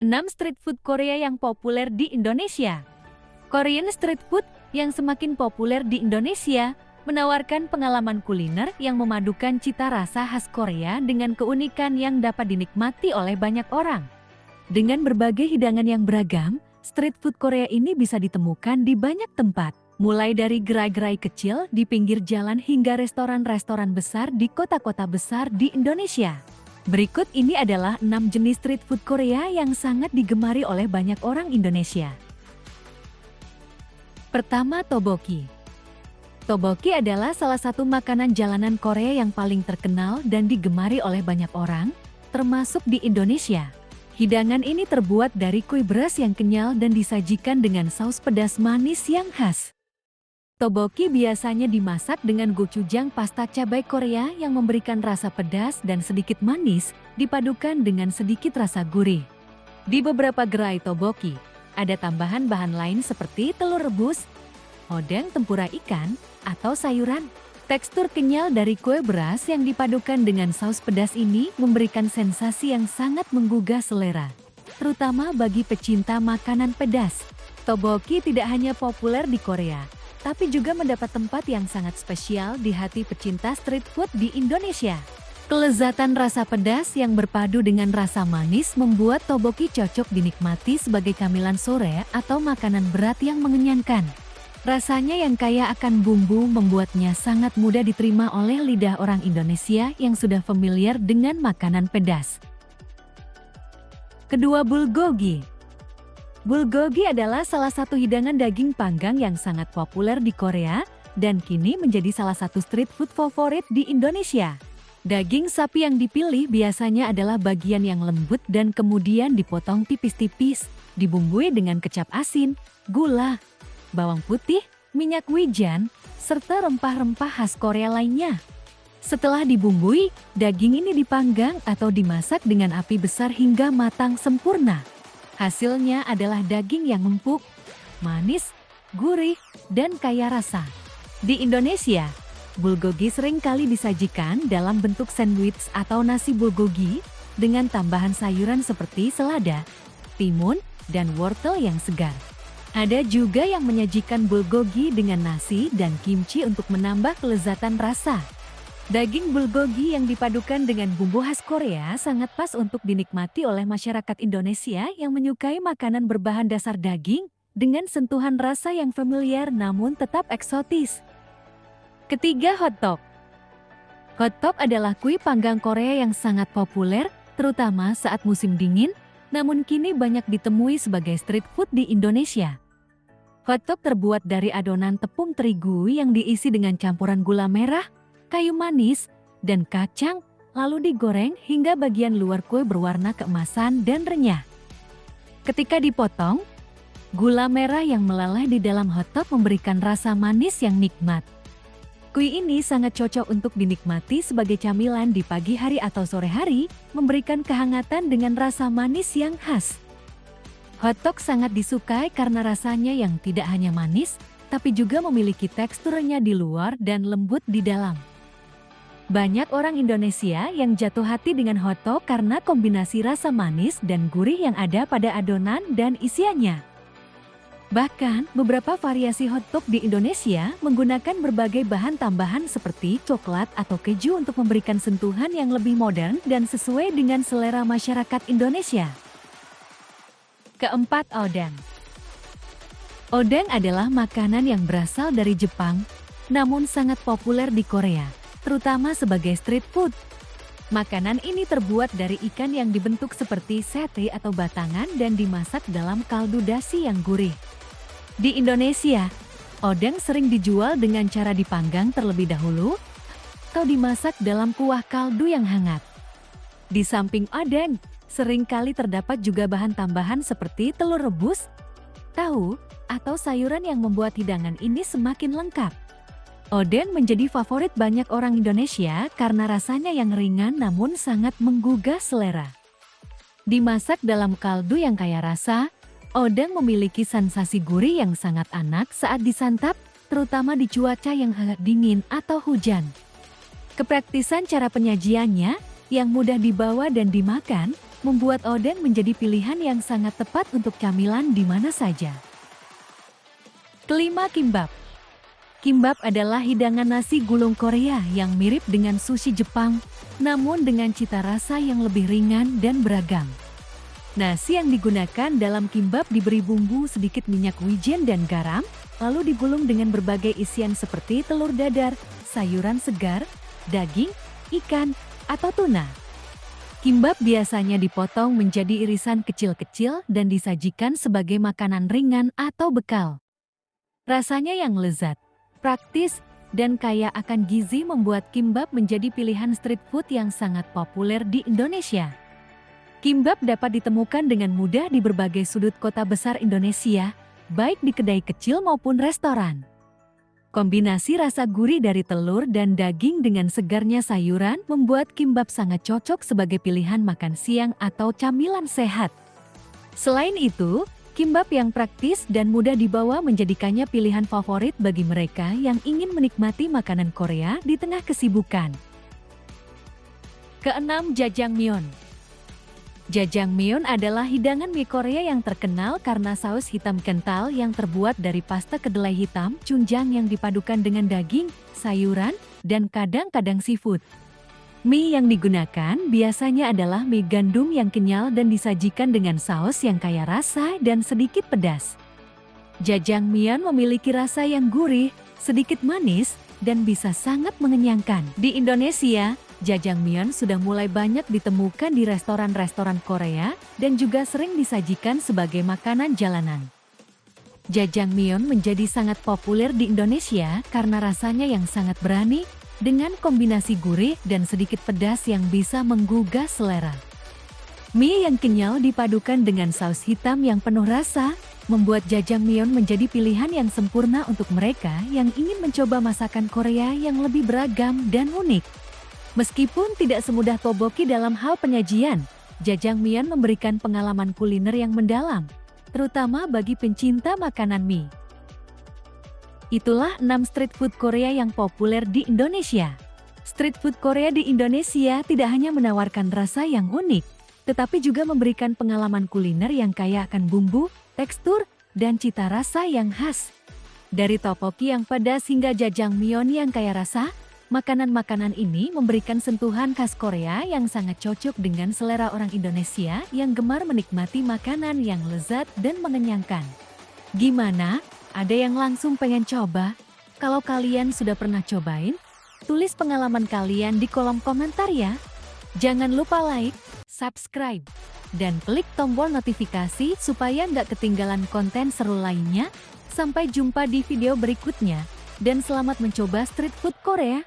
6 street food Korea yang populer di Indonesia. Korean street food yang semakin populer di Indonesia menawarkan pengalaman kuliner yang memadukan cita rasa khas Korea dengan keunikan yang dapat dinikmati oleh banyak orang. Dengan berbagai hidangan yang beragam, street food Korea ini bisa ditemukan di banyak tempat, mulai dari gerai-gerai kecil di pinggir jalan hingga restoran-restoran besar di kota-kota besar di Indonesia. Berikut ini adalah 6 jenis street food Korea yang sangat digemari oleh banyak orang Indonesia. Pertama, tteokbokki. Tteokbokki adalah salah satu makanan jalanan Korea yang paling terkenal dan digemari oleh banyak orang, termasuk di Indonesia. Hidangan ini terbuat dari kue beras yang kenyal dan disajikan dengan saus pedas manis yang khas. Tteokbokki biasanya dimasak dengan gochujang pasta cabai Korea yang memberikan rasa pedas dan sedikit manis, dipadukan dengan sedikit rasa gurih. Di beberapa gerai tteokbokki, ada tambahan bahan lain seperti telur rebus, odeng tempura ikan, atau sayuran. Tekstur kenyal dari kue beras yang dipadukan dengan saus pedas ini memberikan sensasi yang sangat menggugah selera, terutama bagi pecinta makanan pedas. Tteokbokki tidak hanya populer di Korea, tapi juga mendapat tempat yang sangat spesial di hati pecinta street food di Indonesia. Kelezatan rasa pedas yang berpadu dengan rasa manis membuat tteokbokki cocok dinikmati sebagai camilan sore atau makanan berat yang mengenyangkan. Rasanya yang kaya akan bumbu membuatnya sangat mudah diterima oleh lidah orang Indonesia yang sudah familiar dengan makanan pedas. Kedua, bulgogi. Bulgogi adalah salah satu hidangan daging panggang yang sangat populer di Korea dan kini menjadi salah satu street food favorit di Indonesia. Daging sapi yang dipilih biasanya adalah bagian yang lembut dan kemudian dipotong tipis-tipis, dibumbui dengan kecap asin, gula, bawang putih, minyak wijen, serta rempah-rempah khas Korea lainnya. Setelah dibumbui, daging ini dipanggang atau dimasak dengan api besar hingga matang sempurna. Hasilnya adalah daging yang empuk, manis, gurih, dan kaya rasa. Di Indonesia, bulgogi seringkali disajikan dalam bentuk sandwich atau nasi bulgogi dengan tambahan sayuran seperti selada, timun, dan wortel yang segar. Ada juga yang menyajikan bulgogi dengan nasi dan kimchi untuk menambah kelezatan rasa. Daging bulgogi yang dipadukan dengan bumbu khas Korea sangat pas untuk dinikmati oleh masyarakat Indonesia yang menyukai makanan berbahan dasar daging dengan sentuhan rasa yang familiar namun tetap eksotis. Ketiga, hotdog. Hotdog adalah kue panggang Korea yang sangat populer, terutama saat musim dingin, namun kini banyak ditemui sebagai street food di Indonesia. Hotdog terbuat dari adonan tepung terigu yang diisi dengan campuran gula merah, kayu manis, dan kacang, lalu digoreng hingga bagian luar kue berwarna keemasan dan renyah. Ketika dipotong, gula merah yang meleleh di dalam hotdog memberikan rasa manis yang nikmat. Kue ini sangat cocok untuk dinikmati sebagai camilan di pagi hari atau sore hari, memberikan kehangatan dengan rasa manis yang khas. Hotdog sangat disukai karena rasanya yang tidak hanya manis, tapi juga memiliki teksturnya di luar dan lembut di dalam. Banyak orang Indonesia yang jatuh hati dengan hotdog karena kombinasi rasa manis dan gurih yang ada pada adonan dan isiannya. Bahkan, beberapa variasi hotdog di Indonesia menggunakan berbagai bahan tambahan seperti coklat atau keju untuk memberikan sentuhan yang lebih modern dan sesuai dengan selera masyarakat Indonesia. Keempat, odeng. Odeng adalah makanan yang berasal dari Jepang, namun sangat populer di Korea, terutama sebagai street food. Makanan ini terbuat dari ikan yang dibentuk seperti sate atau batangan dan dimasak dalam kaldu dashi yang gurih. Di Indonesia, odeng sering dijual dengan cara dipanggang terlebih dahulu atau dimasak dalam kuah kaldu yang hangat. Di samping odeng, seringkali terdapat juga bahan tambahan seperti telur rebus, tahu, atau sayuran yang membuat hidangan ini semakin lengkap. Odeng menjadi favorit banyak orang Indonesia karena rasanya yang ringan namun sangat menggugah selera. Dimasak dalam kaldu yang kaya rasa, odeng memiliki sensasi gurih yang sangat enak saat disantap, terutama di cuaca yang hangat dingin atau hujan. Kepraktisan cara penyajiannya, yang mudah dibawa dan dimakan, membuat oden menjadi pilihan yang sangat tepat untuk camilan di mana saja. Kelima, kimbap. Kimbap adalah hidangan nasi gulung Korea yang mirip dengan sushi Jepang, namun dengan cita rasa yang lebih ringan dan beragam. Nasi yang digunakan dalam kimbap diberi bumbu sedikit minyak wijen dan garam, lalu digulung dengan berbagai isian seperti telur dadar, sayuran segar, daging, ikan, atau tuna. Kimbap biasanya dipotong menjadi irisan kecil-kecil dan disajikan sebagai makanan ringan atau bekal. Rasanya yang lezat, praktis, dan kaya akan gizi membuat kimbap menjadi pilihan street food yang sangat populer di Indonesia. Kimbap dapat ditemukan dengan mudah di berbagai sudut kota besar Indonesia, baik di kedai kecil maupun restoran. Kombinasi rasa gurih dari telur dan daging dengan segarnya sayuran membuat kimbap sangat cocok sebagai pilihan makan siang atau camilan sehat. Selain itu, kimbap yang praktis dan mudah dibawa menjadikannya pilihan favorit bagi mereka yang ingin menikmati makanan Korea di tengah kesibukan. Keenam, jajangmyeon. Jajangmyeon adalah hidangan mie Korea yang terkenal karena saus hitam kental yang terbuat dari pasta kedelai hitam chunjang yang dipadukan dengan daging, sayuran, dan kadang-kadang seafood. Mie yang digunakan biasanya adalah mie gandum yang kenyal dan disajikan dengan saus yang kaya rasa dan sedikit pedas. Jajangmyeon memiliki rasa yang gurih, sedikit manis, dan bisa sangat mengenyangkan. Di Indonesia, jajangmyeon sudah mulai banyak ditemukan di restoran-restoran Korea dan juga sering disajikan sebagai makanan jalanan. Jajangmyeon menjadi sangat populer di Indonesia karena rasanya yang sangat berani dengan kombinasi gurih dan sedikit pedas yang bisa menggugah selera. Mie yang kenyal dipadukan dengan saus hitam yang penuh rasa, membuat jajangmyeon menjadi pilihan yang sempurna untuk mereka yang ingin mencoba masakan Korea yang lebih beragam dan unik. Meskipun tidak semudah tteokbokki dalam hal penyajian, jajangmyeon memberikan pengalaman kuliner yang mendalam, terutama bagi pencinta makanan mie. Itulah 6 street food Korea yang populer di Indonesia. Street food Korea di Indonesia tidak hanya menawarkan rasa yang unik, tetapi juga memberikan pengalaman kuliner yang kaya akan bumbu, tekstur, dan cita rasa yang khas. Dari tteokbokki yang pedas hingga jajangmyeon yang kaya rasa, makanan-makanan ini memberikan sentuhan khas Korea yang sangat cocok dengan selera orang Indonesia yang gemar menikmati makanan yang lezat dan mengenyangkan. Gimana? Ada yang langsung pengen coba? Kalau kalian sudah pernah cobain, tulis pengalaman kalian di kolom komentar ya. Jangan lupa like, subscribe, dan klik tombol notifikasi supaya nggak ketinggalan konten seru lainnya. Sampai jumpa di video berikutnya, dan selamat mencoba street food Korea.